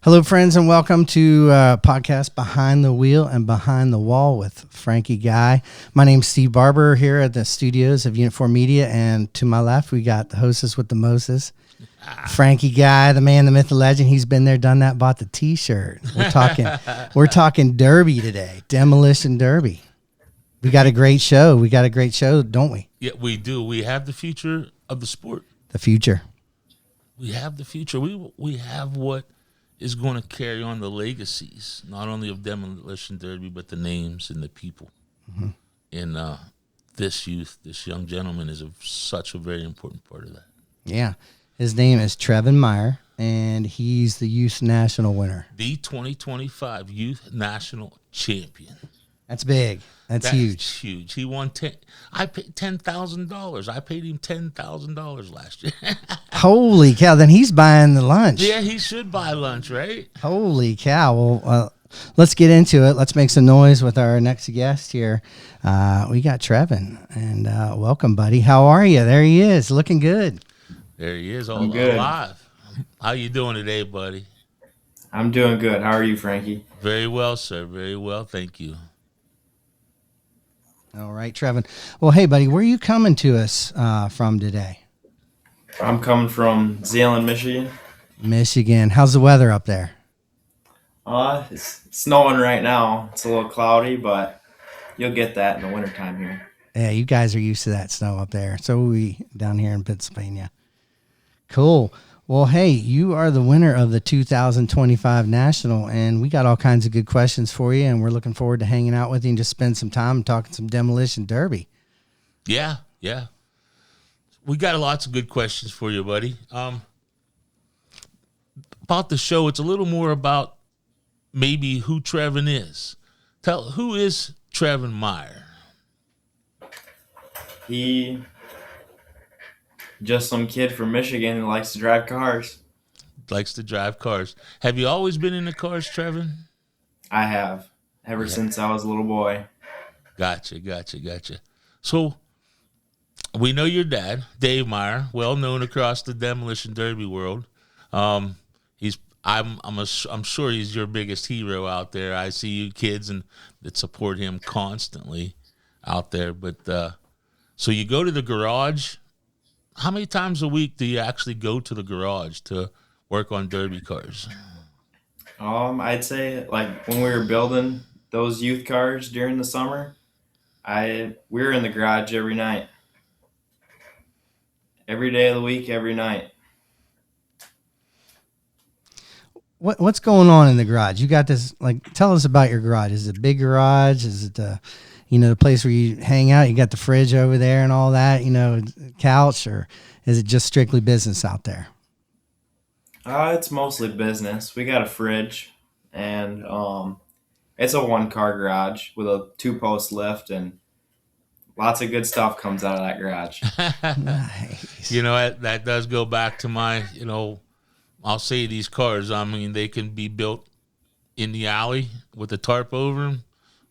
Hello, friends, and welcome to podcast Behind the Wheel and Behind the Wall with Frankie Guy. My name's Steve Barber here at the studios of Unit 4 Media, and to my left, we got the hostess with the Moses, Frankie Guy, the man, the myth, the legend. He's been there, done that, bought the T-shirt. We're talking Derby today, Demolition Derby. We got a great show. Don't we? Yeah, we do. We have the future of the sport. The future. We have the future. We have what is going to carry on the legacies, not only of Demolition Derby, but the names and the people. Mm-hmm. And this young gentleman is such a very important part of that. Yeah. His name is Trevin Meyer, and he's the Youth National winner. The 2025 Youth National Champion. That's big. That's huge. Huge. He won I paid $10,000. I paid him $10,000 last year. Holy cow! Then he's buying the lunch. Yeah, he should buy lunch, right? Holy cow! Well, let's get into it. Let's make some noise with our next guest here. We got Trevin, and welcome, buddy. How are you? There he is, looking good. There he is, all alive. How you doing today, buddy? I'm doing good. How are you, Frankie? Very well, sir. Very well, thank you. All right, Trevin. Well, hey, buddy, where are you coming to us from today? I'm coming from Zeeland, Michigan. Michigan. How's the weather up there? It's snowing right now. It's a little cloudy, but you'll get that in the wintertime here. Yeah, you guys are used to that snow up there. So are we down here in Pennsylvania. Cool. Well, hey, you are the winner of the 2025 National, and we got all kinds of good questions for you, and we're looking forward to hanging out with you and just spend some time talking some Demolition Derby. Yeah. We got lots of good questions for you, buddy. About the show, it's a little more about maybe who Trevin is. Who is Trevin Meyer? He just some kid from Michigan who likes to drive cars. Have you always been into cars, Trevin? I have, ever since I was a little boy. Gotcha. So, we know your dad, Dave Meyer, well known across the Demolition Derby world. I'm sure he's your biggest hero out there. I see you kids that support him constantly out there. But so you go to the garage. How many times a week do you actually go to the garage to work on derby cars? I'd say like when we were building those youth cars during the summer, we were in the garage every night. Every day of the week, every night. What's going on in the garage? You got this, tell us about your garage. Is it a big garage? Is it the place where you hang out? You got the fridge over there and all that, couch, or is it just strictly business out there? It's mostly business. We got a fridge, and it's a one-car garage with a 2-post lift, and lots of good stuff comes out of that garage. Nice. That does go back to my, I'll say these cars, they can be built in the alley with a tarp over them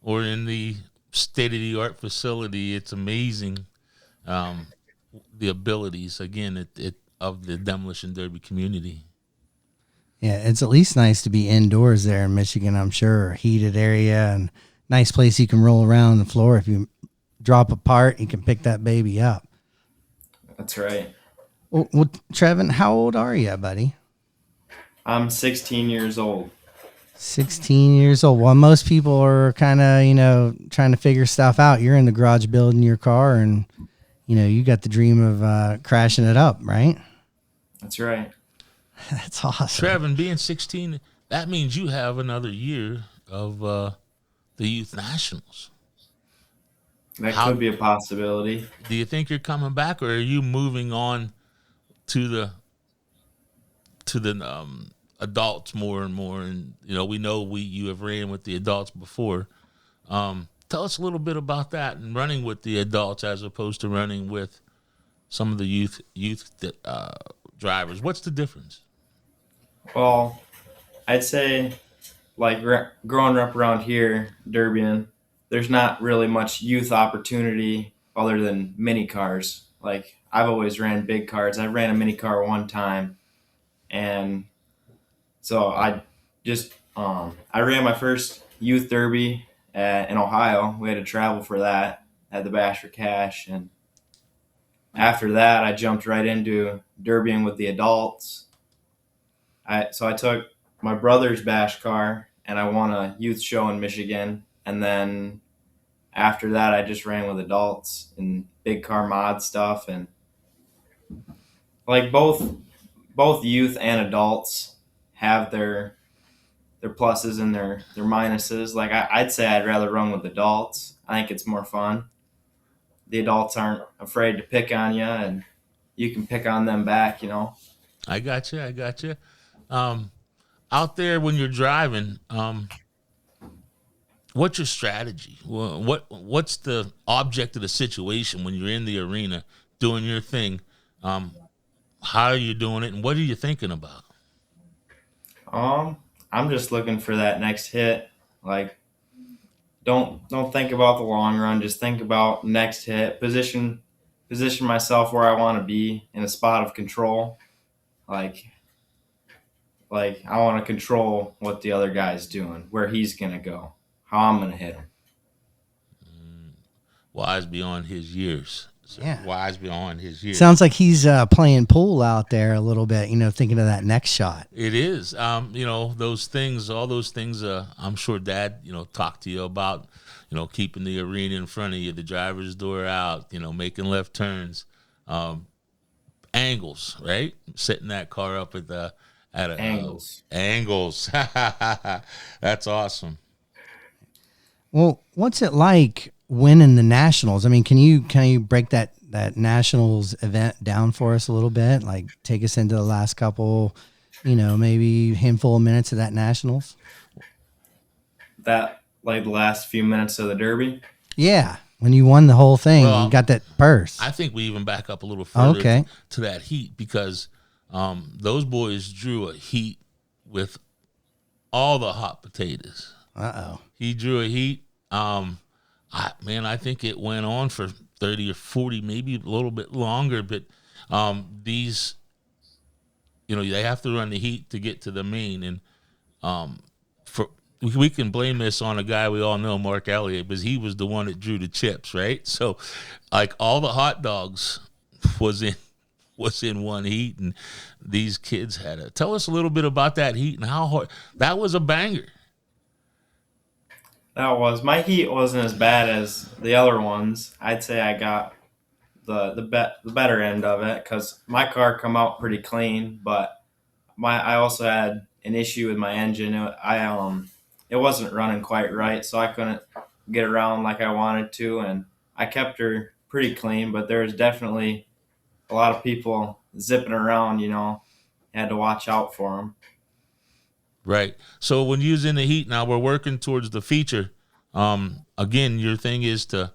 or in the state-of-the-art facility. It's amazing the abilities, again, of the Demolition Derby community. Yeah, it's at least nice to be indoors there in Michigan, I'm sure. Heated area and nice place you can roll around the floor. If you drop a part, you can pick that baby up. That's right. Well, Trevin, how old are you, buddy? I'm 16 years old. 16 years old. Well, most people are kind of, trying to figure stuff out. You're in the garage building your car, and, you got the dream of crashing it up, right? That's right. That's awesome. Trevin, being 16, that means you have another year of the Youth Nationals. That could be a possibility. Do you think you're coming back, or are you moving on to the adults more and more? And we know you have ran with the adults before. Tell us a little bit about that and running with the adults as opposed to running with some of the youth drivers. What's the difference? Well, I'd say growing up around here, Derbian, there's not really much youth opportunity other than mini cars. I've always ran big cars. I ran a mini car one time, and so just I ran my first youth derby in Ohio. We had to travel for that. Had the bash for cash, and after that, I jumped right into derbying with the adults. I took my brother's bash car and I won a youth show in Michigan, and then after that, I just ran with adults and big car mod stuff, and like both youth and adults have their pluses and their minuses. Like I'd say I'd rather run with adults. I think it's more fun. The adults aren't afraid to pick on you, and you can pick on them back. I got you. I got you. Out there when you're driving, what's your strategy? What's the object of the situation when you're in the arena doing your thing? How are you doing it, and what are you thinking about? I'm just looking for that next hit. Like don't think about the long run. Just think about next hit. Position myself where I want to be in a spot of control. Like I want to control what the other guy's doing, where he's gonna go, how I'm gonna hit him. Wise beyond his years. Yeah. Wise beyond his years. Sounds like he's playing pool out there a little bit, thinking of that next shot. It is. Those things, all those things, I'm sure Dad, talked to you about, keeping the arena in front of you, the driver's door out, making left turns, angles, right? Setting that car up at Angles. Angles. That's awesome. Well, what's it like winning the Nationals? I mean, can you break that Nationals event down for us a little bit? Like take us into the last couple, maybe handful of minutes of that Nationals? That like the last few minutes of the Derby. Yeah. When you won the whole thing, Well, you got that purse. I think we even back up a little further Okay. to that heat because those boys drew a heat with all the hot potatoes. Uh-oh. He drew a heat. I think it went on for 30 or 40, maybe a little bit longer, but these, they have to run the heat to get to the main. And we can blame this on a guy we all know, Mark Elliott, because he was the one that drew the chips, right? So, like, all the hot dogs was in one heat, and these kids had it. Tell us a little bit about that heat and how hard. That was a banger. My heat wasn't as bad as the other ones. I'd say I got the better end of it because my car come out pretty clean, but I also had an issue with my engine. It wasn't running quite right, so I couldn't get around like I wanted to, and I kept her pretty clean. But there was definitely a lot of people zipping around. Had to watch out for them. Right. So when you're in the heat now, we're working towards the feature. Again, your thing is to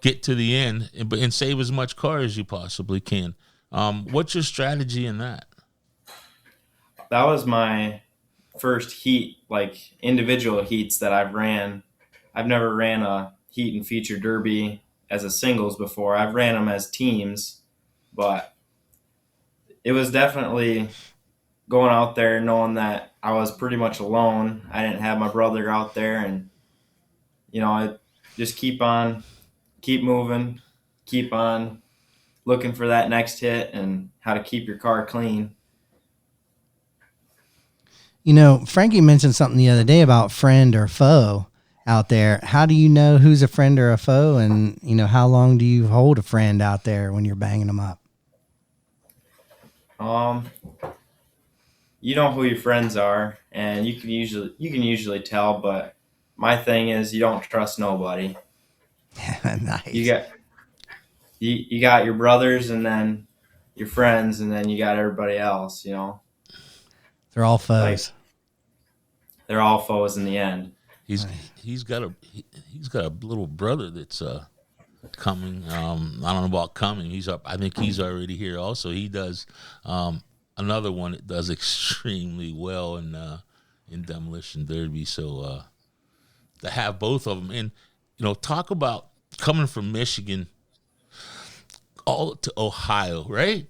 get to the end and save as much car as you possibly can. What's your strategy in that? That was my first heat, like individual heats that I've ran. I've never ran a heat and feature derby as a singles before. I've ran them as teams, but it was definitely going out there knowing that I was pretty much alone. I didn't have my brother out there, and I just keep moving, keep on looking for that next hit and how to keep your car clean. Frankie mentioned something the other day about friend or foe out there. How do you know who's a friend or a foe, and how long do you hold a friend out there when you're banging them up? You know who your friends are, and you can usually tell. But my thing is, you don't trust nobody. Nice. You got your brothers, and then your friends, and then you got everybody else. They're all foes. They're all foes in the end. He's got a little brother that's coming. I don't know about coming. He's up. I think he's already here. Also, he does another one that does extremely well in Demolition Derby. So to have both of them, and talk about coming from Michigan all to Ohio, right?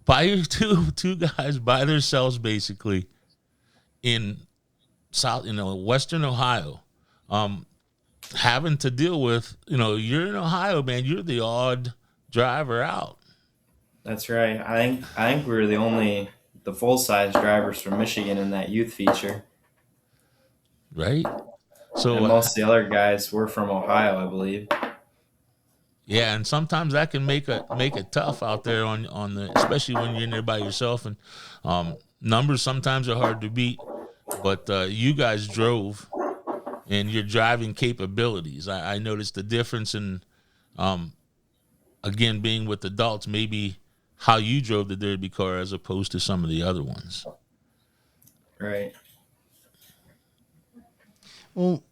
By your two guys by themselves, basically in South, Western Ohio, having to deal with, you're in Ohio, man. You're the odd driver out. That's right. I think we were the full size drivers from Michigan in that youth feature, Right. and So, most of the other guys were from Ohio, I believe. yeah, and sometimes that can make it tough out there on the, especially when you're in there by yourself, and numbers sometimes are hard to beat. But you guys drove, and your driving capabilities. I noticed the difference in, again, being with adults, maybe how you drove the derby car as opposed to some of the other ones. Right. Well,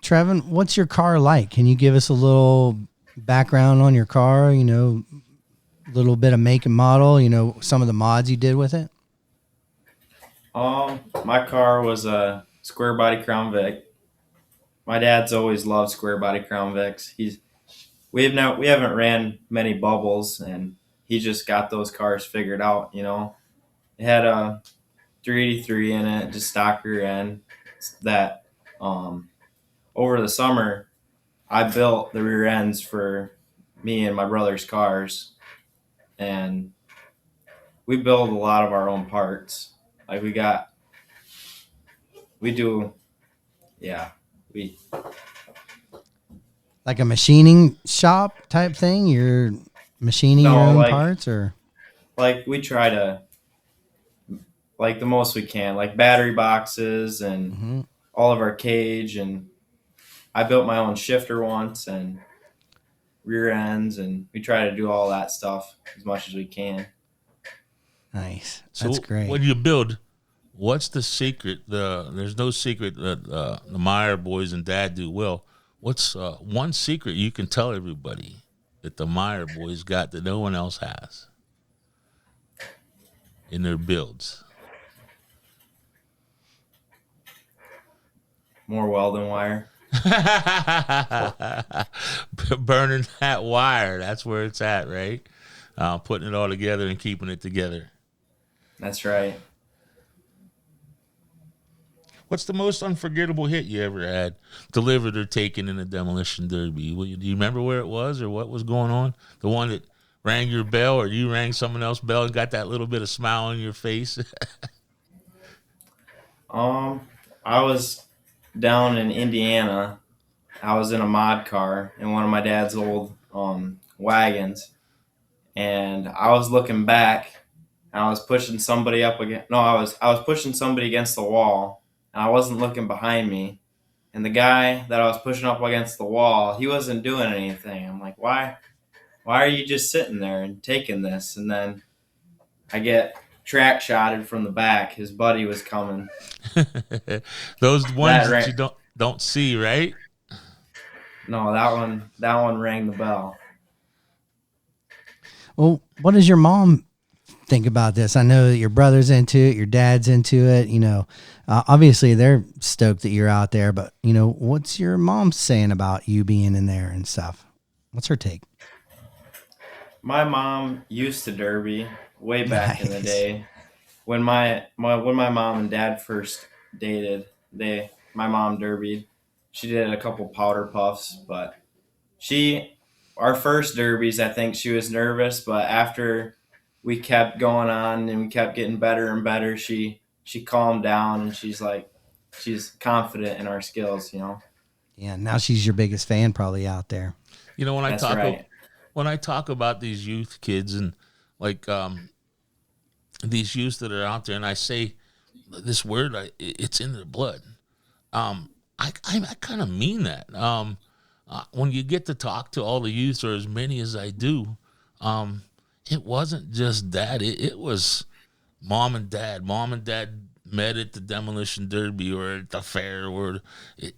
Trevin, what's your car like? Can you give us a little background on your car? A little bit of make and model. Some of the mods you did with it. My car was a square body Crown Vic. My dad's always loved square body Crown Vics. We haven't ran many bubbles, and he just got those cars figured out. It had a 383 in it, just stock rear end. That over the summer, I built the rear ends for me and my brother's cars, and we build a lot of our own parts. Like we do, yeah, we Like a machining shop type thing? You're machining your no own like parts, or we try to like the most we can, like battery boxes and all of our cage, and I built my own shifter once and rear ends, and we try to do all that stuff as much as we can. nice. So That's great. when you build, what's the secret? There's no secret that the Meyer boys and Dad do well. What's one secret you can tell everybody that the Meyer boys got that no one else has in their builds? More welding wire. Burning that wire, that's where it's at, right? Putting it all together and keeping it together. That's right. What's the most unforgettable hit you ever had delivered or taken in a Demolition Derby? Do you remember where it was or what was going on? The one that rang your bell, or you rang someone else's bell and got that little bit of smile on your face? I was down in Indiana. I was in a mod car in one of my dad's old wagons, and I was looking back, and I was pushing somebody up against. No, I was pushing somebody against the wall, and I wasn't looking behind me. And the guy that I was pushing up against the wall, he wasn't doing anything. I'm like, why? Why are you just sitting there and taking this? And then I get track shotted from the back. His buddy was coming. Those ones that you don't see, right? No, that one rang the bell. Well, what does your mom think about this? I know that your brother's into it, your dad's into it. Obviously they're stoked that you're out there, but what's your mom saying about you being in there and stuff? What's her take? My mom used to derby way back in the day. When my mom and dad first dated, my mom derbied. She did a couple powder puffs, but our first derbies, I think she was nervous, but after we kept going on and we kept getting better and better, she calmed down, and she's confident in our skills, Yeah, now she's your biggest fan probably out there. When That's right. When I talk about these youth kids and like these youths that are out there, and I say this word, it's in their blood. I kind of mean that. When you get to talk to all the youths, or as many as I do, it wasn't just that. It was mom and dad. Mom and dad met at the Demolition Derby or at the fair, or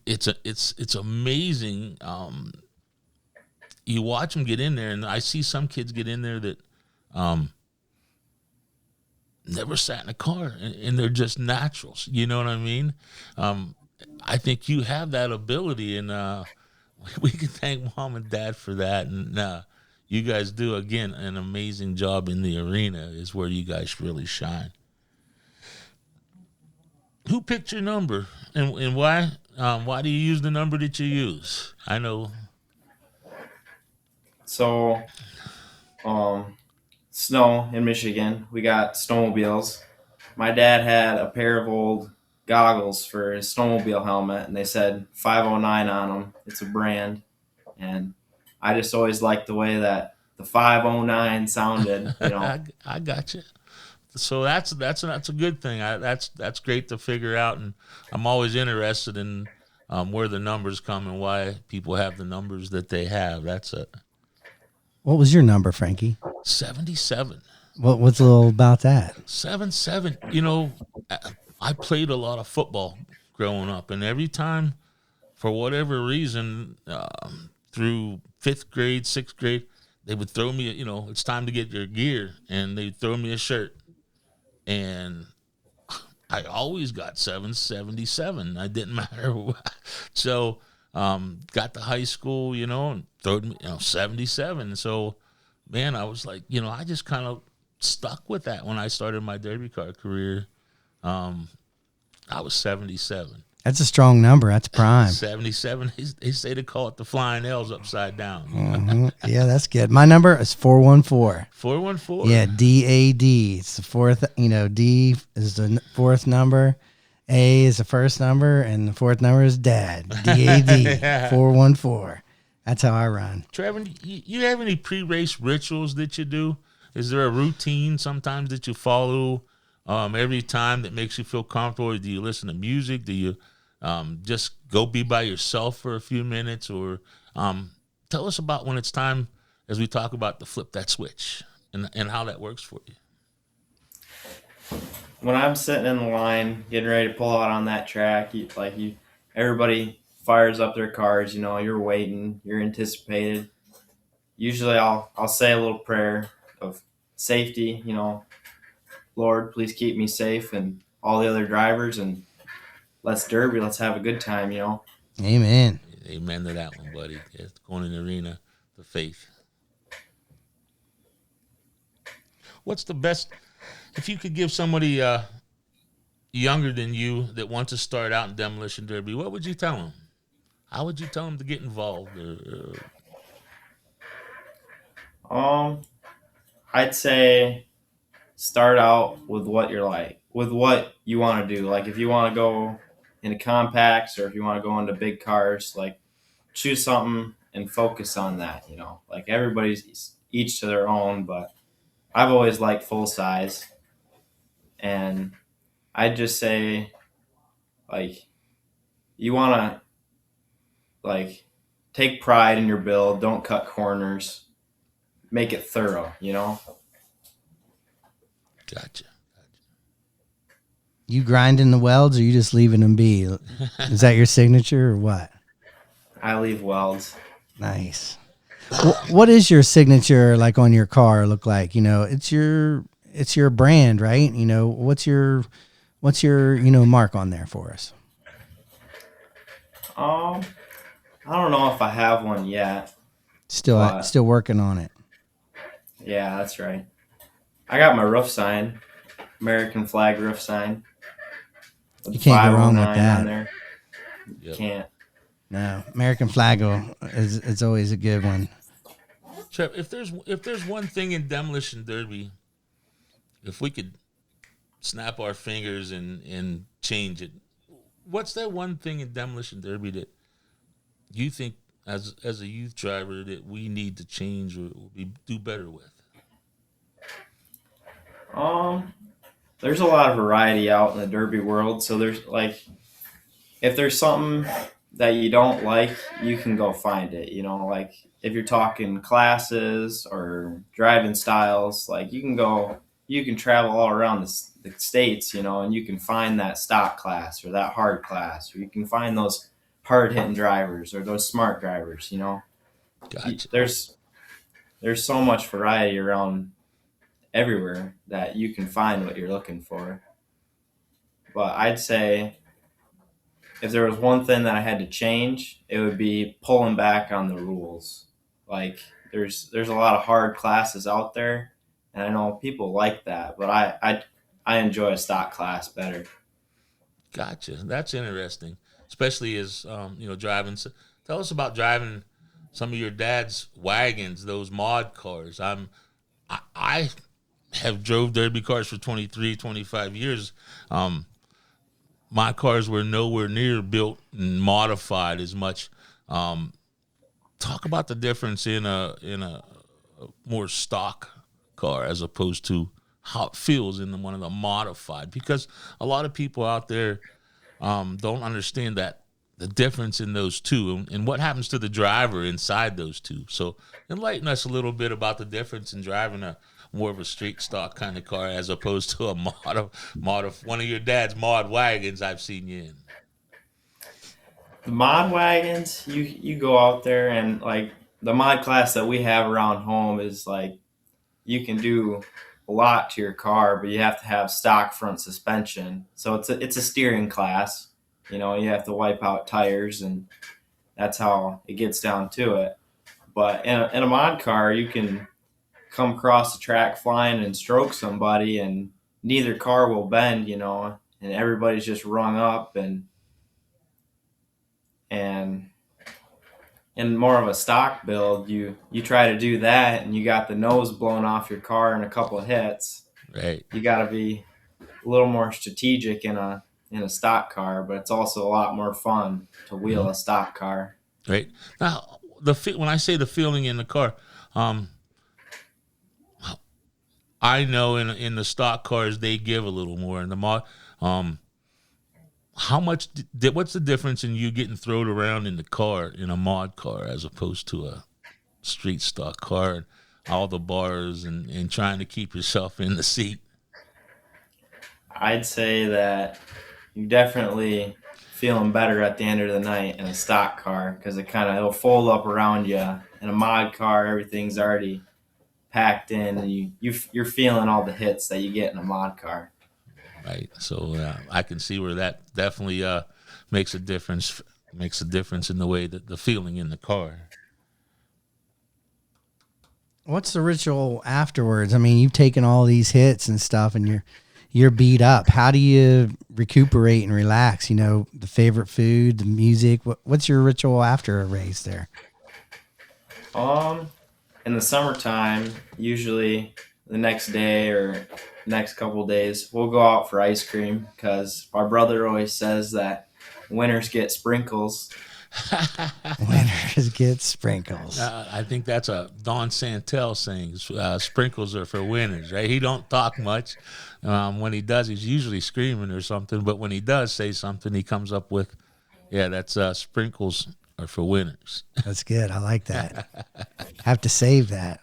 it's amazing. You watch them get in there, and I see some kids get in there that never sat in a car, and they're just naturals. You know what I mean? I think you have that ability, and we can thank mom and dad for that. And you guys do, again, an amazing job in the arena is where you guys really shine. Who picked your number, and why? Why do you use the number that you use? I know. So, um, snow in Michigan, we got snowmobiles. My dad had a pair of old goggles for his snowmobile helmet, and they said 509 on them. It's a brand, and I just always liked the way that the 509 sounded. You know, I got you. So that's a good thing. That's great to figure out, and I'm always interested in where the numbers come and why people have the numbers that they have. That's a What was your number, Frankie? 77. What's a little about that? 7-7. I played a lot of football growing up, and every time, for whatever reason, through fifth grade, sixth grade, they would throw me. It's time to get your gear, and they'd throw me a shirt, and I always got 777. I didn't matter what. So got to high school, and throwed me, 77. So, man, I was like, I just kind of stuck with that when I started my Derby car career. I was 77. That's a strong number. That's prime. 77. They say they call it the flying L's upside down. Yeah, that's good. My number is 414. 414. Yeah, DAD. It's the fourth. D is the fourth number. A is the first number, and the fourth number is Dad. DAD. 414. That's how I run. Trevin, you have any pre-race rituals that you do? Is there a routine sometimes that you follow every time that makes you feel comfortable? Or do you listen to music? Do you just go be by yourself for a few minutes? Or tell us about when it's time, as we talk about, to flip that switch and how that works for you. when I'm sitting in the line getting ready to pull out on that track, everybody fires up their cars. You're waiting, you're anticipated. Usually, I'll say a little prayer of safety. Lord, please keep me safe and all the other drivers, and let's derby. Let's have a good time. Amen. Amen to that one, buddy. Yes, going in the arena, the faith. What's the best, if you could give somebody younger than you that wants to start out in Demolition Derby, what would you tell them? How would you tell them to get involved? I'd say start out with what you're like, with what you want to do. Like if you want to go into compacts or if you want to go into big cars, like choose something and focus on that. Like everybody's each to their own, but I've always liked full size, and I'd just say like you want to like take pride in your build, don't cut corners, make it thorough. Gotcha. You grinding the welds, or you just leaving them be? Is that your signature or what? I leave welds. Nice. What is your signature like on your car look like? It's your brand, right? What's your mark on there for us? I don't know if I have one yet. Still working on it. Yeah, that's right. I got my roof sign, American flag roof sign. You can't go wrong with 509 that. on there. You Yep. can't. No, American flag is always a good one. Trev, if there's one thing in Demolition Derby, if we could snap our fingers and change it, what's that one thing in Demolition Derby that you think as a youth driver that we need to change or do better with? There's a lot of variety out in the derby world, so there's if there's something that you don't like, you can go find it. Like if you're talking classes or driving styles, like you can travel all around the states, and you can find that stock class or that hard class, or you can find those hard hitting drivers or those smart drivers. Gotcha. There's so much variety around everywhere that you can find what you're looking for. But I'd say if there was one thing that I had to change, it would be pulling back on the rules. Like there's a lot of hard classes out there, and I know people like that, but I enjoy a stock class better. Gotcha. That's interesting, especially as driving. Tell us about driving some of your dad's wagons, those mod cars. I have drove derby cars for 23, 25 years. Um, my cars were nowhere near built and modified as much. Um, Talk about the difference in a more stock car as opposed to how it feels in one of the modified, because a lot of people out there don't understand that the difference in those two, and what happens to the driver inside those two. So enlighten us a little bit about the difference in driving a more of a street stock kind of car as opposed to a mod of one of your dad's mod wagons I've seen you in. The mod wagons, you go out there and like the mod class that we have around home is like you can do a lot to your car, but you have to have stock front suspension. So it's a steering class. You know, you have to wipe out tires, and that's how it gets down to it. But in a mod car, you can come across the track flying and stroke somebody, and neither car will bend. You know, and everybody's just rung up, and in more of a stock build, you try to do that, and you got the nose blown off your car in a couple of hits. Right. You got to be a little more strategic in a stock car, but it's also a lot more fun to wheel a stock car. Right. Now, when I say the feeling in the car, I know in the stock cars they give a little more. In the mod, how much? What's the difference in you getting thrown around in the car in a mod car as opposed to a street stock car, and all the bars and trying to keep yourself in the seat? I'd say that you're definitely feeling better at the end of the night in a stock car because it'll fold up around you. In a mod car, everything's already packed in, and you're feeling all the hits that you get in a mod car. Right. So I can see where that definitely makes a difference. Makes a difference in the way that the feeling in the car. What's the ritual afterwards? I mean, you've taken all these hits and stuff, and you're beat up. How do you recuperate and relax? You know, the favorite food, the music. What's your ritual after a race there? In the summertime, usually the next day or next couple of days, we'll go out for ice cream because my brother always says that winners get sprinkles. Winners get sprinkles. I think that's a Don Santel saying. Sprinkles are for winners, right? He don't talk much. When he does, he's usually screaming or something. But when he does say something, he comes up with, "Yeah, that's sprinkles are for winners." That's good. I like that. Have to save that.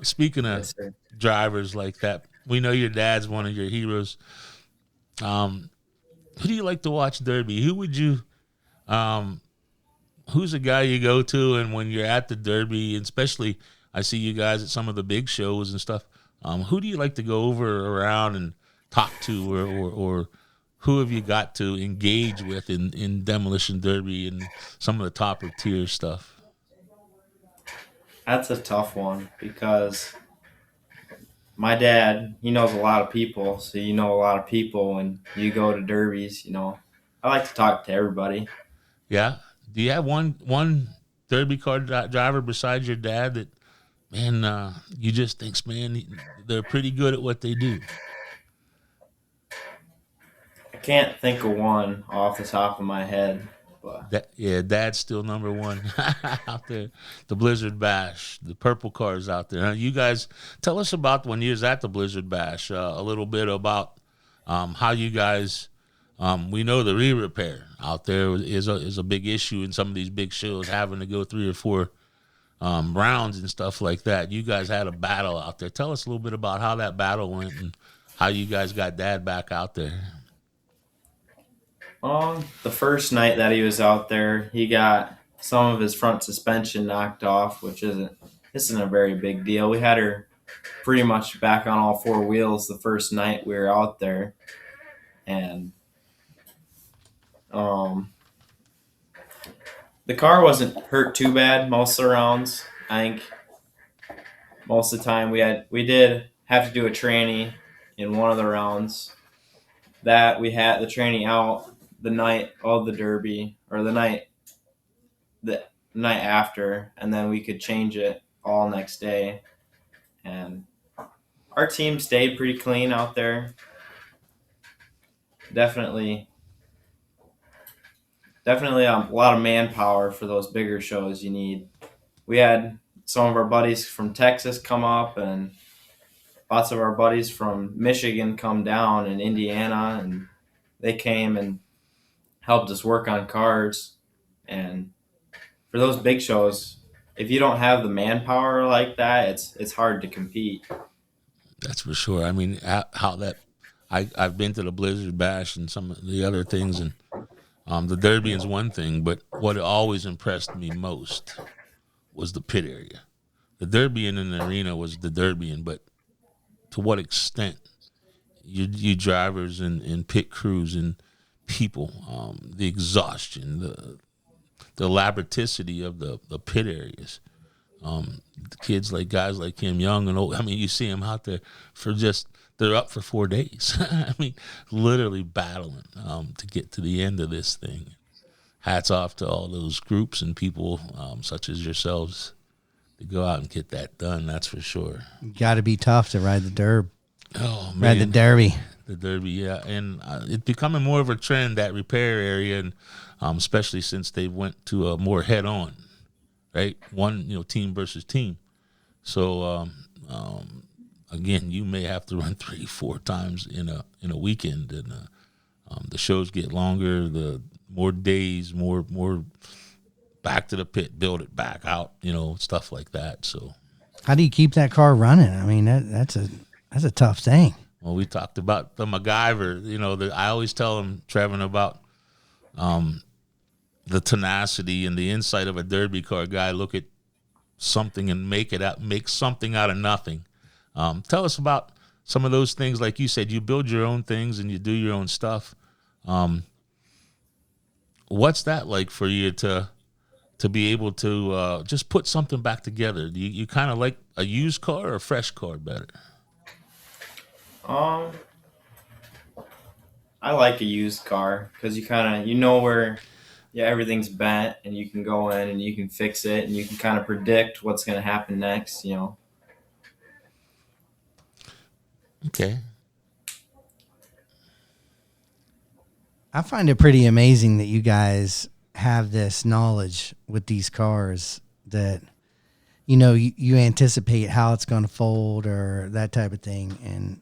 Speaking of drivers like that, we know your dad's one of your heroes. Who do you like to watch Derby? Who would you? Who's a guy you go to, and when you're at the Derby, and especially I see you guys at some of the big shows and stuff, who do you like to go over around and talk to, or who have you got to engage with in Demolition Derby and some of the top of tier stuff? That's a tough one because my dad, he knows a lot of people, so you know a lot of people when you go to derbies, you know. I like to talk to everybody. Yeah. Do you have one Derby car driver besides your dad that, man, you just thinks, man, they're pretty good at what they do? I can't think of one off the top of my head. But Dad's still number one out there. The Blizzard Bash, the purple cars out there. Now, you guys, tell us about when you was at the Blizzard Bash, a little bit about how you guys, we know the re-repair out there is a big issue in some of these big shows, having to go 3 or 4 rounds and stuff like that. You guys had a battle out there. Tell us a little bit about how that battle went and how you guys got Dad back out there. the first night that he was out there, he got some of his front suspension knocked off, which isn't a very big deal. We had her pretty much back on all 4 wheels the first night we were out there, and the car wasn't hurt too bad most of the rounds. I think most of the time we did have to do a tranny in one of the rounds, that we had the training out the night of the Derby, or the night after, and then we could change it all next day. And our team stayed pretty clean out there. Definitely, definitely a lot of manpower for those bigger shows you need. We had some of our buddies from Texas come up, and lots of our buddies from Michigan come down, and Indiana, and they came and helped us work on cars. And for those big shows, if you don't have the manpower like that, it's hard to compete. That's for sure. I mean, how that I've been to the Blizzard Bash and some of the other things, and the Derby is one thing, but what always impressed me most was the pit area. The Derby in the arena was the Derby, but to what extent you drivers and pit crews and people, the exhaustion, the elaboraticity of the pit areas. The kids like guys like him, young and old. I mean, you see them out there for they're up for 4 days. I mean, literally battling to get to the end of this thing. Hats off to all those groups and people such as yourselves to go out and get that done. That's for sure. Got to be tough to ride the Derb. Oh man, ride the Derby. The Derby, yeah, and it's becoming more of a trend, that repair area, and especially since they went to a more head-on, right? One, team versus team. So again, you may have to run 3-4 times in a weekend, and the shows get longer, the more days, more back to the pit, build it back out, stuff like that. So how do you keep that car running? I mean, that's a tough thing. Well, we talked about the MacGyver. I always tell him, Trevin, about the tenacity and the insight of a Derby car guy. Look at something and make something out of nothing. Tell us about some of those things. Like you said, you build your own things and you do your own stuff. What's that like for you to be able to just put something back together? Do you kind of like a used car or a fresh car better? I like a used car because you know where everything's bent, and you can go in and you can fix it, and you can kind of predict what's going to happen next. Okay. I find it pretty amazing that you guys have this knowledge with these cars that, you anticipate how it's going to fold or that type of thing. And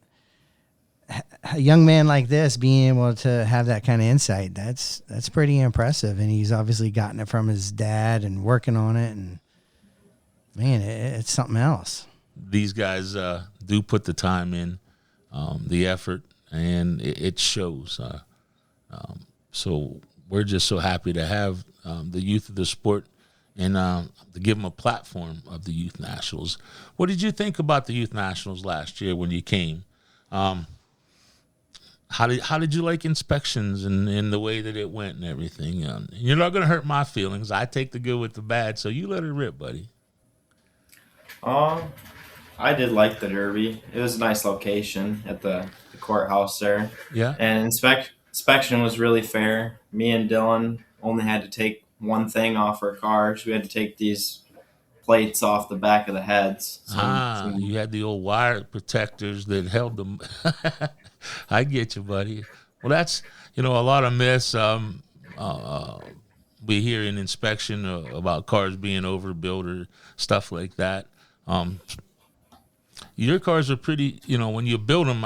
a young man like this being able to have that kind of insight, that's pretty impressive. And he's obviously gotten it from his dad and working on it. And, man, it's something else. These guys do put the time in, the effort, and it shows. So we're just so happy to have the youth of the sport and to give them a platform of the Youth Nationals. What did you think about the Youth Nationals last year when you came? How did you like inspections and the way that it went and everything? You're not going to hurt my feelings. I take the good with the bad, so you let it rip, buddy. I did like the Derby. It was a nice location at the courthouse there. Yeah. And inspection was really fair. Me and Dylan only had to take one thing off our cars. We had to take these plates off the back of the heads. You had the old wire protectors that held them. I get you, buddy. Well, that's, a lot of myths we hear in inspection about cars being overbuilt or stuff like that. Your cars are pretty, when you build them,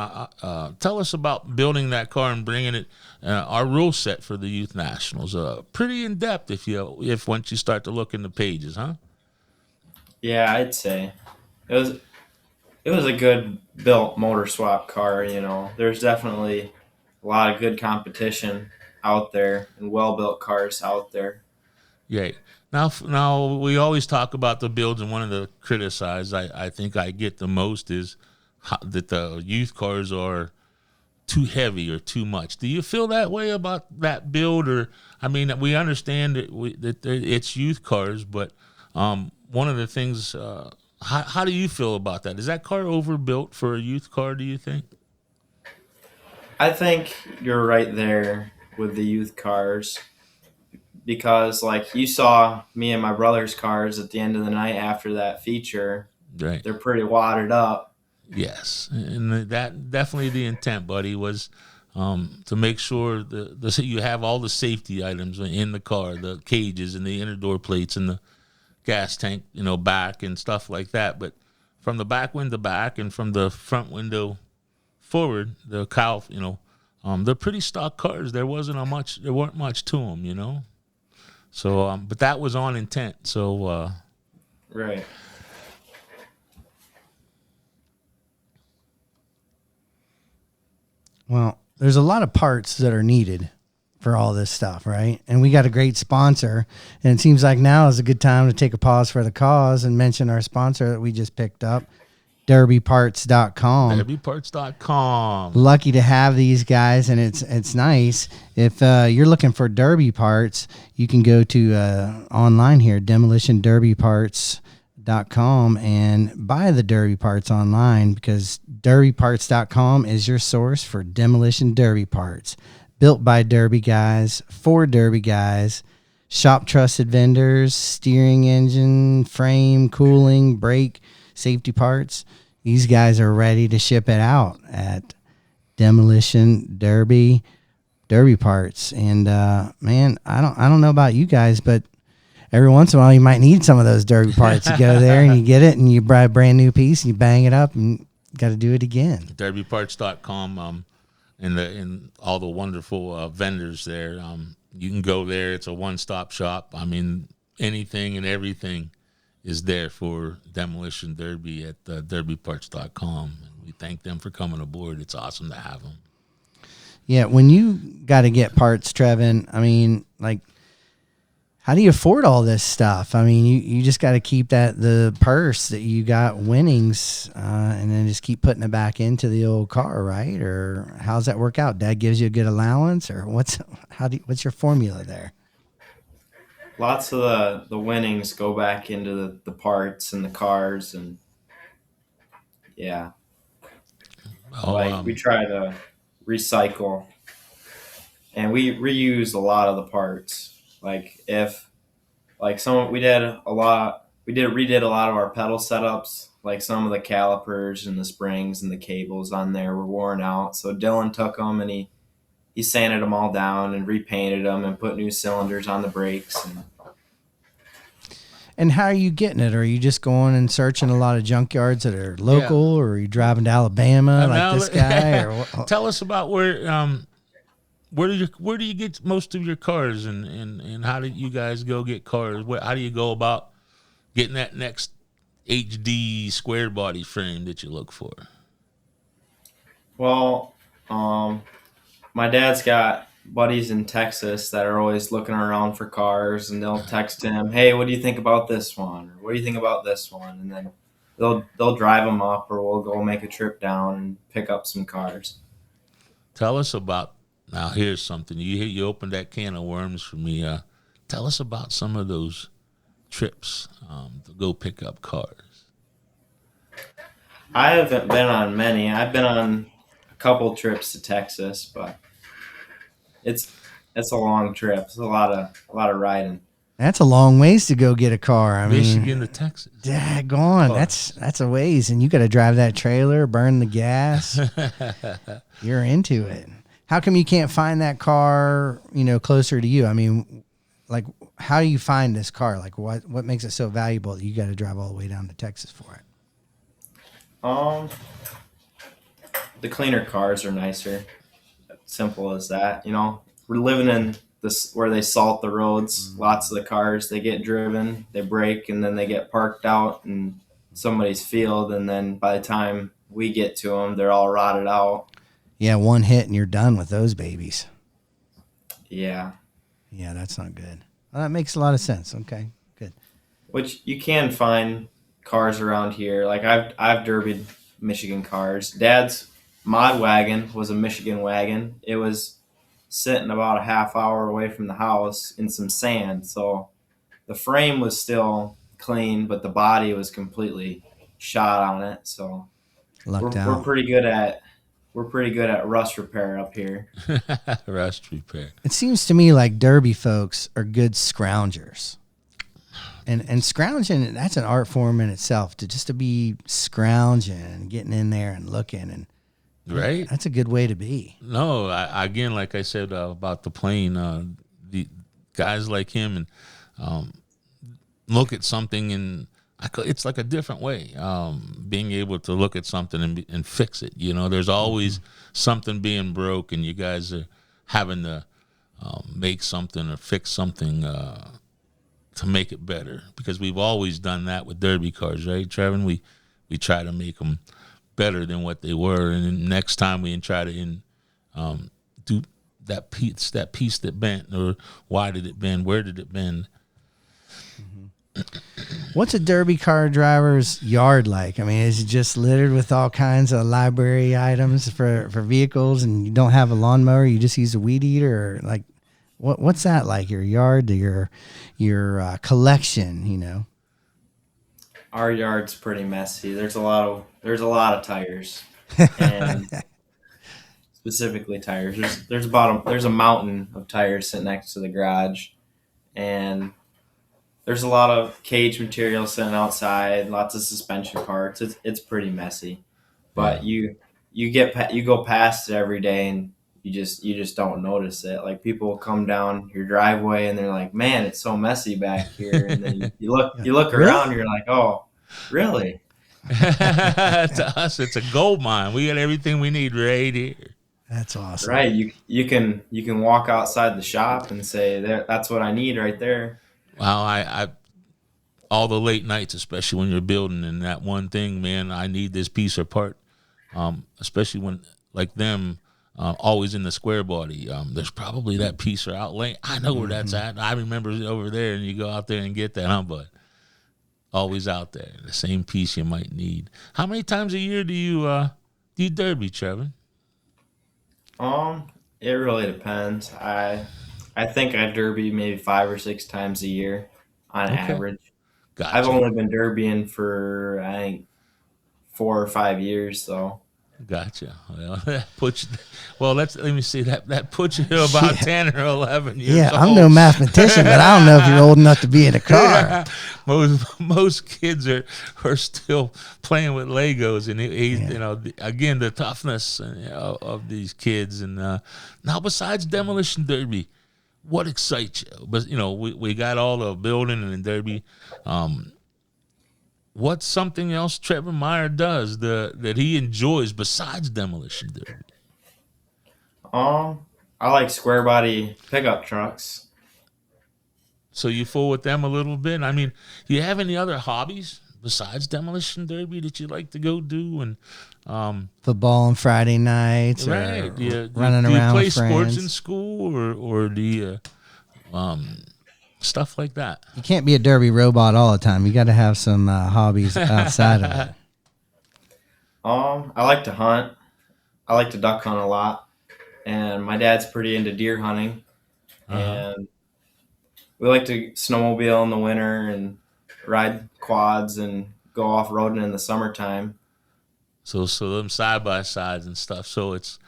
tell us about building that car and bringing it, our rule set for the Youth Nationals. Pretty in-depth if once you start to look in the pages, huh? Yeah, I'd say. It was a good built motor swap car, There's definitely a lot of good competition out there and well-built cars out there. Yeah. Now we always talk about the builds, and one of the criticized I think I get the most is that the youth cars are too heavy or too much. Do you feel that way about that build? Or, I mean, we understand that it's youth cars, but one of the things, how do you feel about that? Is that car overbuilt for a youth car, do you think? I think you're right there with the youth cars because, like, you saw me and my brother's cars at the end of the night after that feature. Right. They're pretty wadded up. Yes, and that definitely the intent, buddy, was to make sure you have all the safety items in the car, the cages and the inner door plates and the gas tank, back and stuff like that. But from the back window back and from the front window forward, the cow, they're pretty stock cars. There weren't much to them. So, but that was on intent. So, Right. Well, there's a lot of parts that are needed for all this stuff, right? And we got a great sponsor, and it seems like now is a good time to take a pause for the cause and mention our sponsor that we just picked up, derbyparts.com. derbyparts.com. Lucky to have these guys, and it's nice. If you're looking for Derby parts, you can go to online here, demolitionderbyparts.com, and buy the Derby parts online, because derbyparts.com is your source for demolition derby parts. Built by Derby guys, for Derby guys. Shop trusted vendors, steering engine, frame, cooling, brake, safety parts. These guys are ready to ship it out at Demolition Derby parts. And man, I don't know about you guys, but every once in a while you might need some of those Derby parts. You go there and you get it, and you buy a brand new piece and you bang it up and got to do it again. derbyparts.com. And all the wonderful vendors there. You can go there. It's a one-stop shop. I mean, anything and everything is there for Demolition Derby at derbyparts.com. And we thank them for coming aboard. It's awesome to have them. Yeah, when you got to get parts, Trevin, I mean, like, how do you afford all this stuff? I mean, you just got to keep the purse that you got winnings, and then just keep putting it back into the old car, right? Or how's that work out? Dad gives you a good allowance, or what's your formula there? Lots of the winnings go back into the parts and the cars, and yeah, we try to recycle, and we reuse a lot of the parts. Like if redid a lot of our pedal setups. Like some of the calipers and the springs and the cables on there were worn out, so Dylan took them and he sanded them all down and repainted them and put new cylinders on the brakes. And how are you getting it? Are you just going and searching a lot of junkyards that are local, or are you driving to Alabama like this guy? Or tell us about where do you get most of your cars, and how do you guys go get cars? How do you go about getting that next HD square body frame that you look for? Well, my dad's got buddies in Texas that are always looking around for cars, and they'll text him, "Hey, what do you think about this one? Or what do you think about this one?" And then they'll drive them up, or we'll go make a trip down and pick up some cars. Tell us about, now here's something. You opened that can of worms for me. Tell us about some of those trips to go pick up cars. I haven't been on many. I've been on a couple trips to Texas, but it's a long trip. It's a lot of riding. That's a long ways to go get a car. I mean, Michigan to Texas. Daggone, that's a ways, and you got to drive that trailer, burn the gas. You're into it. How come you can't find that car, closer to you? I mean, like, how do you find this car? Like, what makes it so valuable that you got to drive all the way down to Texas for it? The cleaner cars are nicer. Simple as that. We're living in this where they salt the roads. Lots of the cars, they get driven, they break, and then they get parked out in somebody's field, and then by the time we get to them, they're all rotted out. Yeah, one hit and you're done with those babies. Yeah, that's not good. Well, that makes a lot of sense. Okay, good. Which you can find cars around here. Like I've derbied Michigan cars. Dad's mod wagon was a Michigan wagon. It was sitting about a half hour away from the house in some sand. So the frame was still clean, but the body was completely shot on it. So we're pretty good at we're pretty good at rust repair up here. Rust repair. It seems to me like Derby folks are good scroungers. And scrounging, that's an art form in itself. To be scrounging and getting in there and looking, and right, that's a good way to be. No, again, like I said about the plane, the guys like him and look at something and it's like a different way. Being able to look at something and fix it. There's always something being broke, and you guys are having to make something or fix something to make it better, because we've always done that with Derby cars, right, Trevin? We try to make them better than what they were, and then next time we try to do that piece that bent, or why did it bend, where did it bend. What's a Derby car driver's yard like? I mean, is it just littered with all kinds of library items for vehicles, and you don't have a lawnmower, you just use a weed eater, or like what's that like? Your yard, your collection, Our yard's pretty messy. There's a lot of tires, and specifically tires. There's a mountain of tires sitting next to the garage, and there's a lot of cage material sitting outside. Lots of suspension parts. It's pretty messy, but you go past it every day, and you just don't notice it. Like, people will come down your driveway and they're like, "Man, it's so messy back here." And then you look around, and you're like, "Oh, really?" To us, it's a gold mine. We got everything we need right here. That's awesome. Right. You can walk outside the shop and say, "That's what I need right there." Well, I all the late nights, especially when you're building, and that one thing, man, I need this piece or part. Especially when, like them, always in the square body. There's probably that piece or outlay. I know where that's at. I remember it over there, and you go out there and get that, but always out there, the same piece you might need. How many times a year do you derby, Trevin? It really depends. I think I derby maybe 5 or 6 times a year on average. Gotcha. I've only been derbying for, I think, 4 or 5 years, though. Gotcha. Well, that puts you, let me see, that puts you about 10 or 11 years old. I'm no mathematician, but I don't know if you're old enough to be in a car. Most kids are still playing with Legos, and again, the toughness of these kids. And now, besides Demolition Derby, what excites you? But we got all the building and the Derby. What's something else Trevin Meyer does that he enjoys besides Demolition Derby? I like square body pickup trucks. So you fool with them a little bit? I mean, do you have any other hobbies besides Demolition Derby that you like to go do? And football on Friday nights, right? Or running around. Do you play with sports friends in school, or do you stuff like that? You can't be a Derby robot all the time. You got to have some hobbies outside of it. I like to hunt. I like to duck hunt a lot, and my dad's pretty into deer hunting, and we like to snowmobile in the winter and ride quads and go off-roading in the summertime. So them side-by-sides and stuff. So it's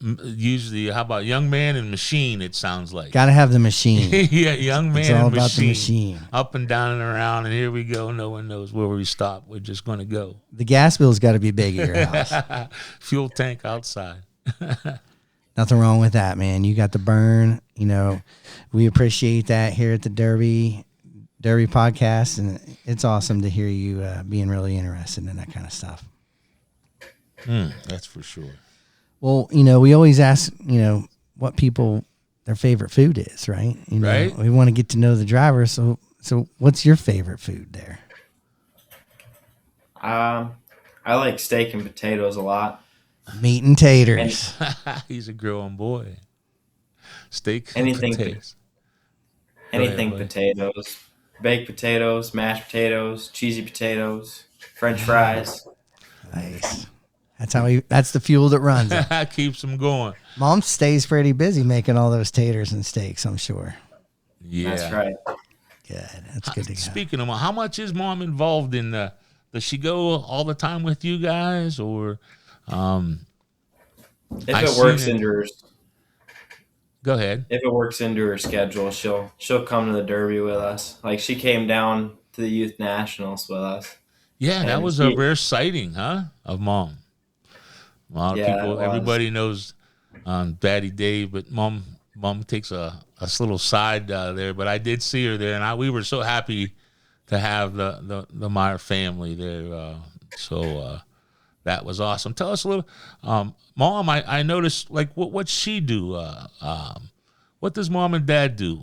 usually, how about young man and machine, it sounds like. Got to have the machine. Yeah, young man it's all and about machine. The machine. Up and down and around, and here we go. No one knows where we stop. We're just going to go. The gas bill's got to be big at your house. Fuel tank outside. Nothing wrong with that, man. You got the burn. We appreciate that here at the Derby podcast, and it's awesome to hear you being really interested in that kind of stuff. That's for sure. Well, we always ask, what people their favorite food is, right? Right. We want to get to know the driver. So what's your favorite food there? I like steak and potatoes a lot. Meat and taters. He's a growing boy. Steak and Anything potatoes. Anything potatoes. Baked potatoes, mashed potatoes, cheesy potatoes, French fries. Nice. That's the fuel that runs it. Keeps them going. Mom stays pretty busy making all those taters and steaks, I'm sure. Yeah. That's right. Good. That's good to go. Speaking of, how much is Mom involved in does she go all the time with you guys, or If I it seen works it. into her, Go ahead. if it works into her schedule, she'll come to the Derby with us. Like she came down to the youth nationals with us, Yeah, that and was a rare sighting, huh? Of mom. A lot of yeah, it people, was. everybody knows Daddy Dave, but mom takes a little side there. But I did see her there, and we were so happy to have the Meyer family there. So that was awesome. Tell us a little, Mom. I noticed like what she do. What does Mom and Dad do?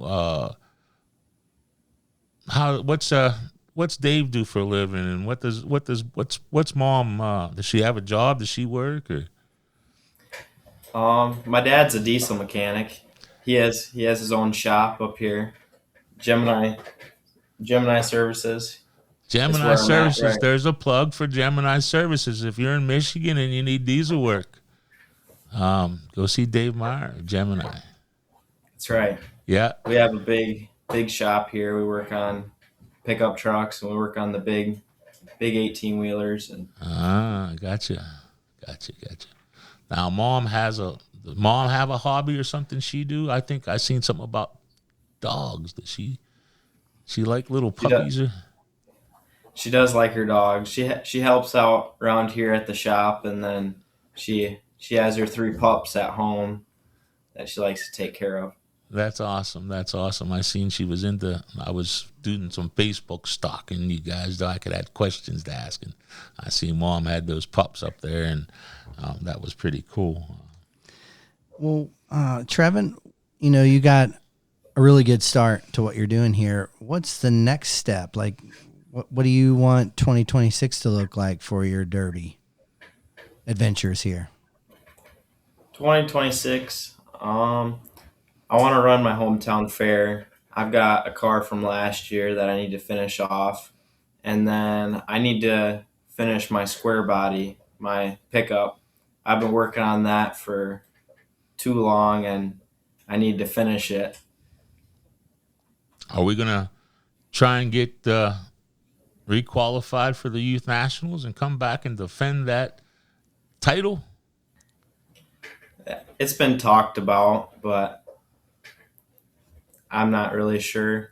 How what's Dave do for a living, and what's Mom? Does she have a job? Does she work or? My dad's a diesel mechanic. He has his own shop up here, Gemini Gemini Services. Is Gemini where I'm at, Services. right? There's a plug for Gemini Services. If you're in Michigan and you need diesel work, go see Dave Meyer, Gemini. That's right. Yeah. We have a big shop here. We work on pickup trucks and we work on the big 18 wheelers and Gotcha. Gotcha. Now, does Mom have a hobby or something she do? I think I seen something about dogs. Does she like little she does puppies? Or? she does like her dogs. She helps out around here at the shop, and then she has her 3 pups at home that she likes to take care of. That's awesome. That's awesome. I was doing some Facebook stalking you guys, though I could add questions to ask. And I see Mom had those pups up there, and that was pretty cool. Well, Trevin, you got a really good start to what you're doing here. What's the next step? Like, what do you want 2026 to look like for your Derby adventures here? 2026. I want to run my hometown fair. I've got a car from last year that I need to finish off, and then I need to finish my square body, my pickup. I've been working on that for too long, and I need to finish it. Are we gonna try and get requalified for the youth nationals and come back and defend that title? It's been talked about, but I'm not really sure.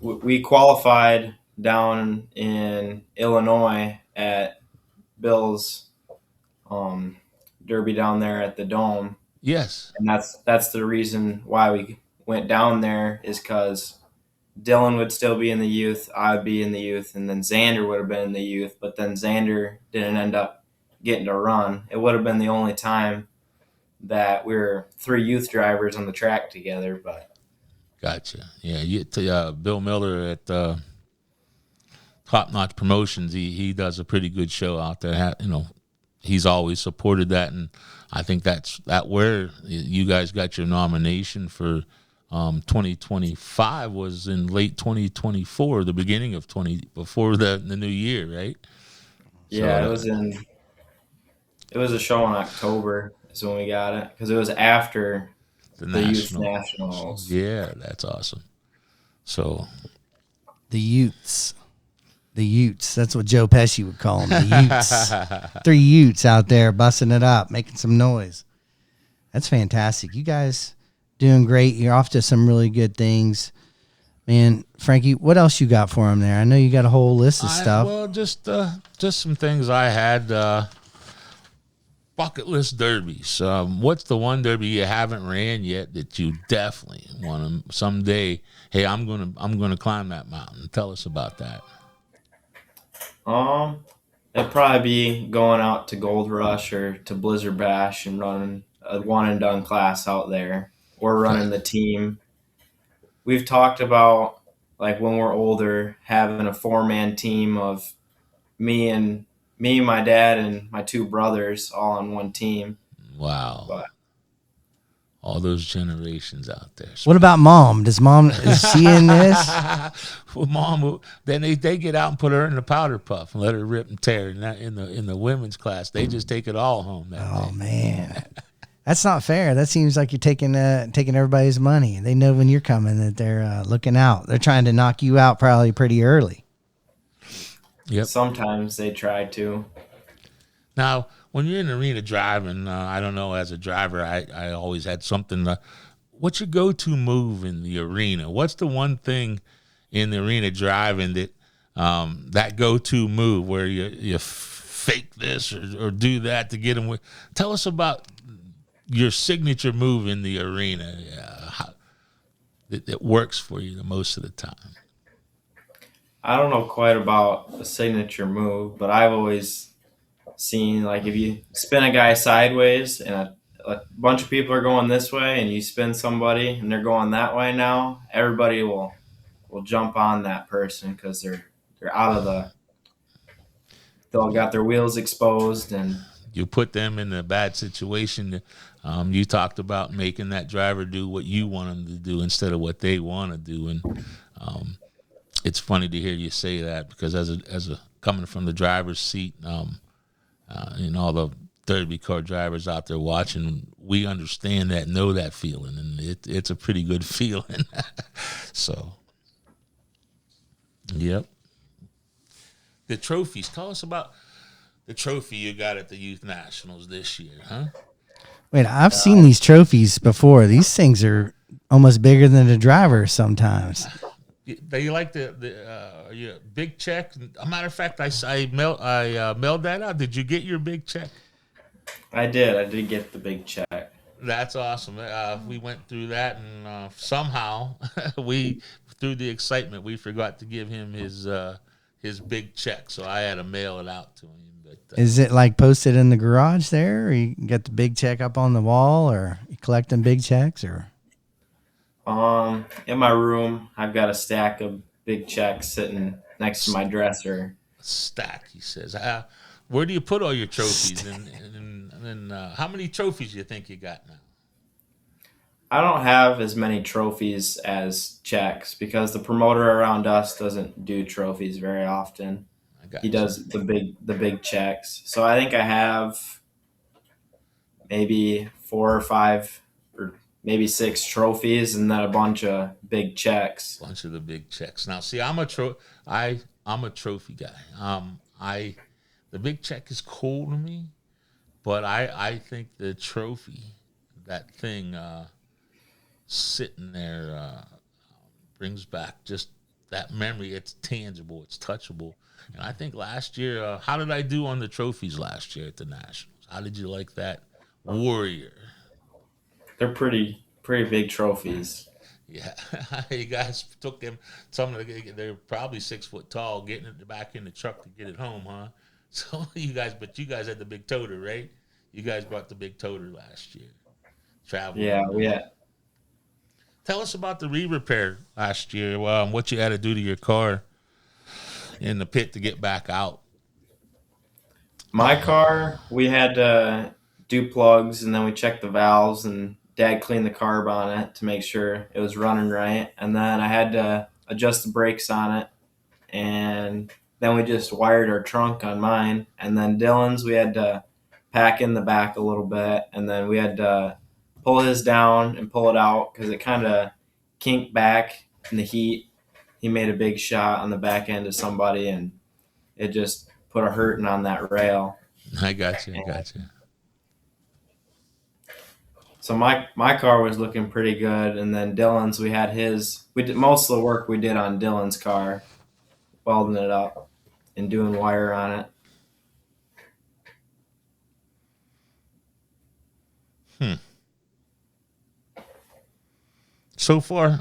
We qualified down in Illinois at Bill's Derby down there at the Dome, Yes. and that's the reason why we went down there is because Dylan would still be in the youth, I would be in the youth, and then Xander would have been in the youth. But then Xander didn't end up getting to run. It would have been the only time that we were 3 youth drivers on the track together. But Gotcha. Yeah, Bill Miller at Top Notch Promotions. He does a pretty good show out there. He's always supported that, and I think that's where you guys got your nomination for 2025 was in late 2024, the beginning of before the new year, right? yeah, So, it was a show in October is when we got it because it was after the the youth national. nationals. Yeah, that's awesome. So The Utes. The Utes. That's what Joe Pesci would call them. The Utes. 3 Utes out there busting it up, making some noise. That's fantastic. You guys doing great. You're off to some really good things. Man, Frankie, what else you got for him there? I know you got a whole list of stuff. Well, just some things I had. Bucket list derbies. What's the one derby you haven't ran yet that you definitely want to someday? Hey, I'm gonna climb that mountain. Tell us about that. It'd probably be going out to Gold Rush or to Blizzard Bash and running a one and done class out there or running the team. We've talked about like when we're older having a 4-man team of me, my dad, and my 2 brothers all on one team. Wow. But All those generations out there. What about Mom? Is she in this? Well, Mom, then they get out and put her in the powder puff and let her rip and tear. And in the women's class, they just take it all home. Oh, man. That's not fair. That seems like you're taking everybody's money. They know when you're coming that they're looking out. They're trying to knock you out probably pretty early. Yep. sometimes they try to. Now, when you're in the arena driving, I don't know, as a driver, I always had something. What's your go-to move in the arena? What's the one thing in the arena driving that that go-to move where you fake this or do that to get them with? Tell us about your signature move in the arena that works for you the most of the time. I don't know quite about a signature move, but I've always seen like if you spin a guy sideways and a bunch of people are going this way and you spin somebody and they're going that way now, everybody will jump on that person because they're out of they'll got their wheels exposed and You put them in a bad situation. You talked about making that driver do what you want them to do instead of what they want to do, and it's funny to hear you say that because as a coming from the driver's seat, and all the derby car drivers out there watching, we understand that, know that feeling, and it's a pretty good feeling. So, yep. The trophies. Tell us about the trophy you got at the Youth Nationals this year, huh? Wait, I've seen these trophies before. These things are almost bigger than the driver sometimes. They like the big check. A matter of fact, I mailed that out. Did you get your big check? I did get the big check. That's awesome. We went through that, and somehow we, through the excitement, we forgot to give him his big check. So I had to mail it out to him. But Is it like posted in the garage there, or you got the big check up on the wall, or you collecting big checks, or? In my room, I've got a stack of big checks sitting next to my dresser. stack, he says. Where do you put all your trophies? And how many trophies do you think you got now? I don't have as many trophies as checks because the promoter around us doesn't do trophies very often. I got He you. does the big checks. So I think I have maybe 4 or 5 or maybe 6 trophies and then a bunch of big checks. Bunch of the big checks. Now, see, I'm a trophy guy. The big check is cool to me, but I think the trophy, that thing sitting there, brings back just that memory. It's tangible, it's touchable, and I think last year, how did I do on the trophies last year at the Nationals? How did you like that Warrior? They're pretty big trophies. Yeah, you guys took them. They're probably 6 foot tall, getting it back in the truck to get it home, huh? So but you guys had the big toter, right? You guys brought the big toter last year. Traveling. Yeah, we had. Tell us about the re-repair last year. What you had to do to your car in the pit to get back out. My car, we had to do plugs and then we checked the valves and Dad cleaned the carb on it to make sure it was running right. And then I had to adjust the brakes on it. And then we just wired our trunk on mine. And then Dylan's, we had to pack in the back a little bit. And then we had to pull his down and pull it out because it kind of kinked back in the heat. He made a big shot on the back end of somebody and it just put a hurting on that rail. I got you. So my car was looking pretty good, and then Dylan's, we did most of the work we did on Dylan's car, welding it up and doing wire on it. So far,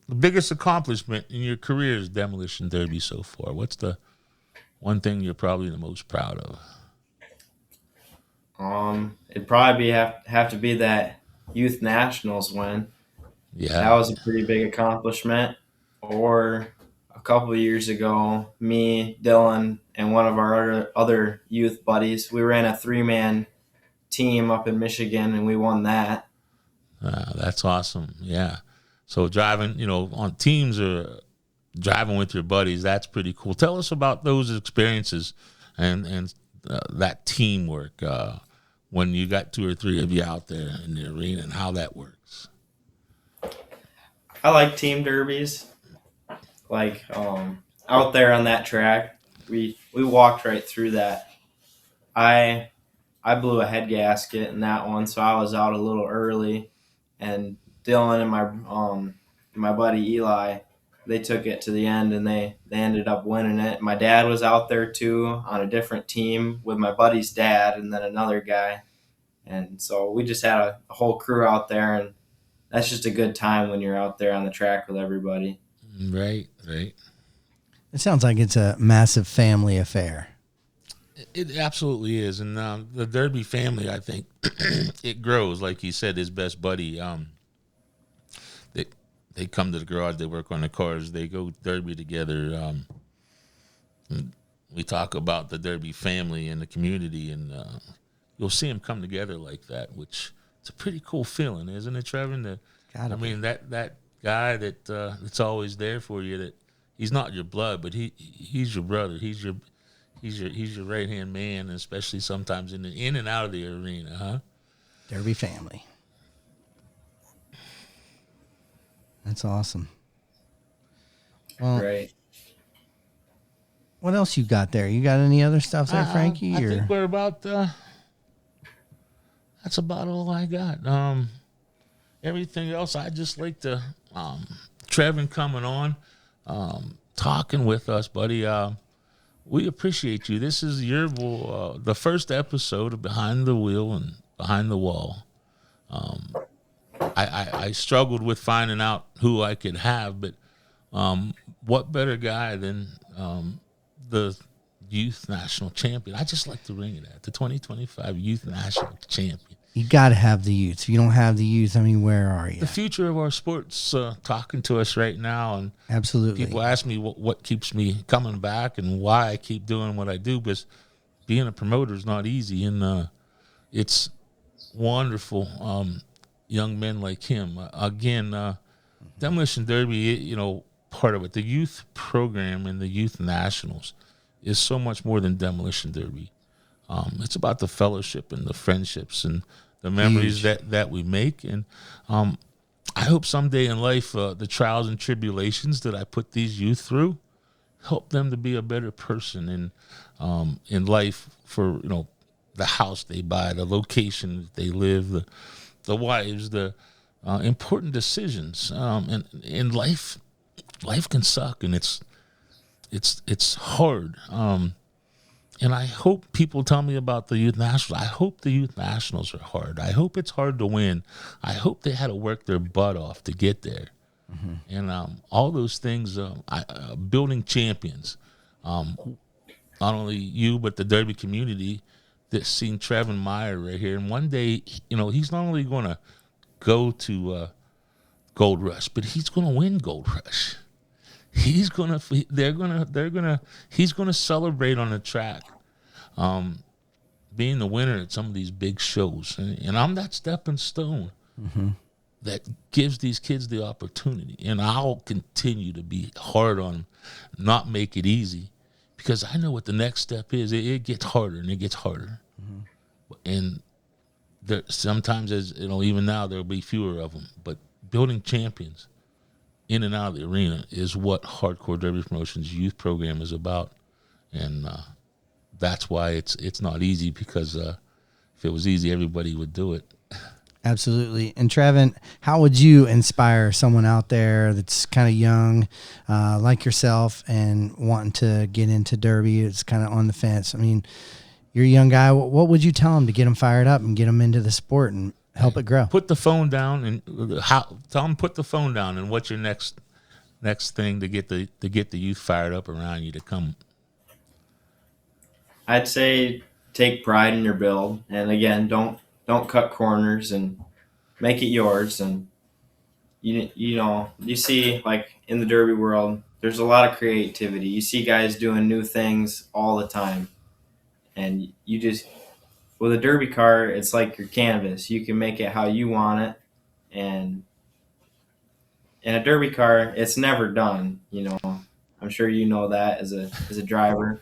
the biggest accomplishment in your career is Demolition Derby so far. What's the one thing you're probably the most proud of? It'd probably have to be that Youth Nationals win. Yeah, That was a pretty big accomplishment. Or a couple of years ago, me, Dylan, and one of our other youth buddies, we ran a 3-man team up in Michigan, and we won that. that's awesome. Yeah, so driving, on teams or driving with your buddies, that's pretty cool. Tell us about those experiences and that teamwork when you got 2 or 3 of you out there in the arena and how that works. I like team derbies. Like out there on that track, we walked right through that I blew a head gasket in that one, so I was out a little early. And Dylan and my buddy Eli, they took it to the end and they ended up winning it. My dad was out there too on a different team with my buddy's dad and then another guy. And so we just had a whole crew out there, and that's just a good time when you're out there on the track with everybody. Right. It sounds like it's a massive family affair. It absolutely is, and the Derby family, I think, it grows. Like he said, his best buddy, they come to the garage, they work on the cars, they go Derby together. We talk about the Derby family and the community, and you'll see them come together like that, which it's a pretty cool feeling, isn't it, Trevin? That guy that's always there for you. That he's not your blood, but he's your brother. He's your right hand man, especially sometimes in and out of the arena, huh? Derby family. That's awesome. Well, Right. What else you got there? You got any other stuff there, Frankie? I think we're about. That's about all I got. Everything else, I just like to Trevin coming on, talking with us, buddy. We appreciate you. This is the first episode of Behind the Wheel and Behind the Wall. I struggled with finding out who I could have, but what better guy than the youth national champion? I just like to ring it at the 2025 youth national champion. You got to have the youth. If you don't have the youth, I mean, where are you? The future of our sport's talking to us right now, and absolutely, people ask me what keeps me coming back and why I keep doing what I do. Because being a promoter is not easy, and it's wonderful. Young men like him. Demolition Derby, part of it, the youth program and the youth nationals is so much more than Demolition Derby. It's about the fellowship and the friendships and the memories that we make. And I hope someday in life, the trials and tribulations that I put these youth through help them to be a better person in life for, the house they buy, the location that they live, the wives, the important decisions. And in life can suck, and it's hard. And I hope people tell me about the youth nationals. I hope the youth nationals are hard. I hope it's hard to win. I hope they had to work their butt off to get there. Mm-hmm. And all those things, building champions. Not only you, but the Derby community that's seen Trevin Meyer right here. And one day, he's not only going to go to Gold Rush, but he's going to win Gold Rush. He's gonna celebrate on the track, being the winner at some of these big shows, and I'm that stepping stone that gives these kids the opportunity, and I'll continue to be hard on them, not make it easy, because I know what the next step is. It gets harder and it gets harder, and sometimes, as even now there'll be fewer of them, but building champions in and out of the arena is what Hardcore Derby Promotions youth program is about, and that's why it's not easy, because if it was easy, everybody would do it. Absolutely. And Trevin, how would you inspire someone out there that's kind of young, like yourself, and wanting to get into Derby? It's kind of on the fence. I mean, you're a young guy. What would you tell them to get them fired up and get them into the sport and help it grow? Put the phone down, and tell them put the phone down. And what's your next thing to get the youth fired up around you to come? I'd say take pride in your build, and again, don't cut corners and make it yours. And you see, like in the Derby world, there's a lot of creativity. You see guys doing new things all the time, and you just. With a Derby car, it's like your canvas. You can make it how you want it, and in a Derby car, it's never done. I'm sure you know that as a driver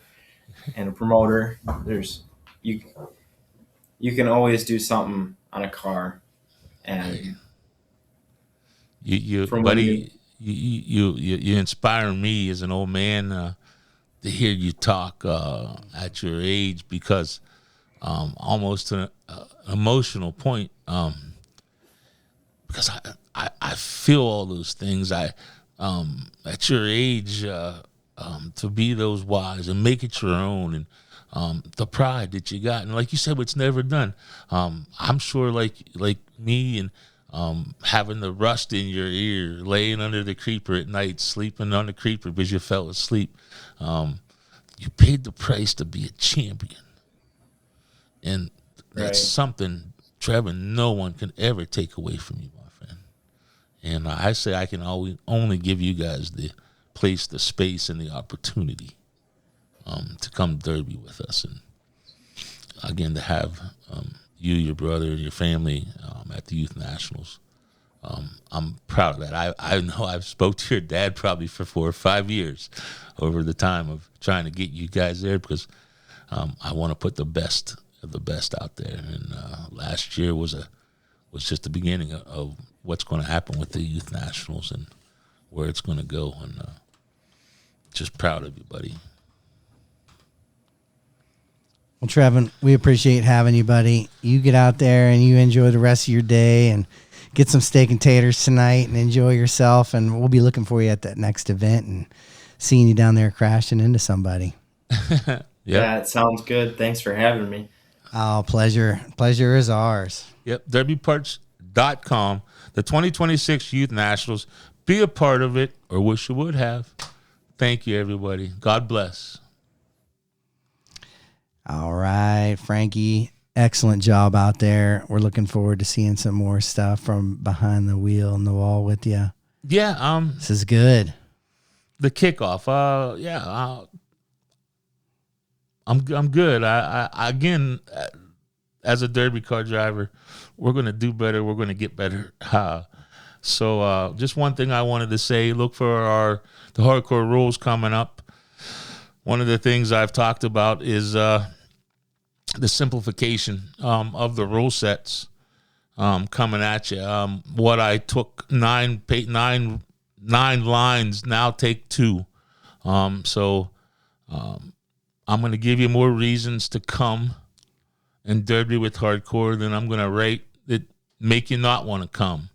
and a promoter. You can always do something on a car, and you inspire me as an old man to hear you talk at your age, because almost to an emotional point, because I feel all those things. At your age, to be those wise and make it your own, and the pride that you got, and like you said, it's never done. I'm sure, like me, and having the rust in your ear, laying under the creeper at night, sleeping on the creeper because you fell asleep. You paid the price to be a champion, and that's something, Trevin, no one can ever take away from you, my friend. And I say I can only give you guys the place, the space, and the opportunity to come Derby with us, and again to have you, your brother, and your family at the Youth Nationals. I'm proud of that. I know I've spoke to your dad probably for 4 or 5 years over the time of trying to get you guys there, because I want to put the best of the best out there. And last year was just the beginning of what's going to happen with the Youth Nationals and where it's going to go. And just proud of you, buddy. Well, Trevin, we appreciate having you, buddy. You get out there and you enjoy the rest of your day and get some steak and taters tonight and enjoy yourself. And we'll be looking for you at that next event and seeing you down there crashing into somebody. Yeah, it sounds good. Thanks for having me. Oh, pleasure. Pleasure is ours. Yep, derbyparts.com, the 2026 Youth Nationals. Be a part of it, or wish you would have. Thank you, everybody. God bless. All right, Frankie, excellent job out there. We're looking forward to seeing some more stuff from behind the wheel and the wall with you. Yeah, this is good. The kickoff, I'm good. I again, as a Derby car driver, we're going to do better. We're going to get better. So just one thing I wanted to say: look for the hardcore rules coming up. One of the things I've talked about is the simplification of the rule sets coming at you. What I took nine lines now take 2. So I'm going to give you more reasons to come and Derby with hardcore than I'm going to rate that make you not want to come.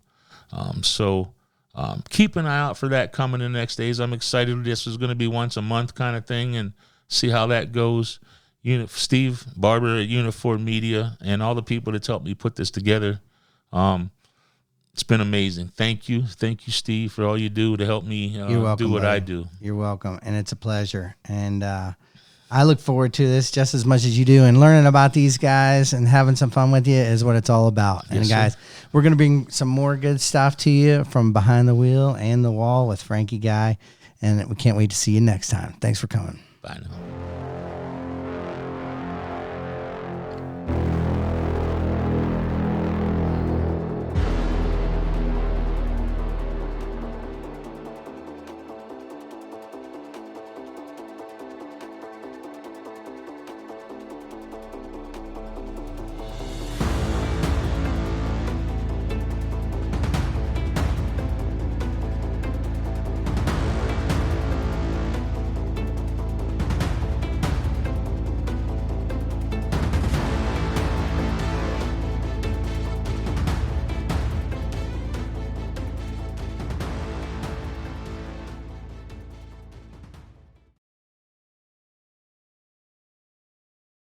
So keep an eye out for that coming in the next days. I'm excited. This is going to be once a month kind of thing, and see how that goes. Steve Barber at Uniform Media and all the people that's helped me put this together. It's been amazing. Thank you, Steve, for all you do to help me You're welcome, do what buddy. I do. You're welcome, and it's a pleasure. And I look forward to this just as much as you do, and learning about these guys and having some fun with you is what it's all about. Yes, and guys, we're going to bring some more good stuff to you from behind the wheel and the wall with Frankie Guy, and we can't wait to see you next time. Thanks for coming. Bye now.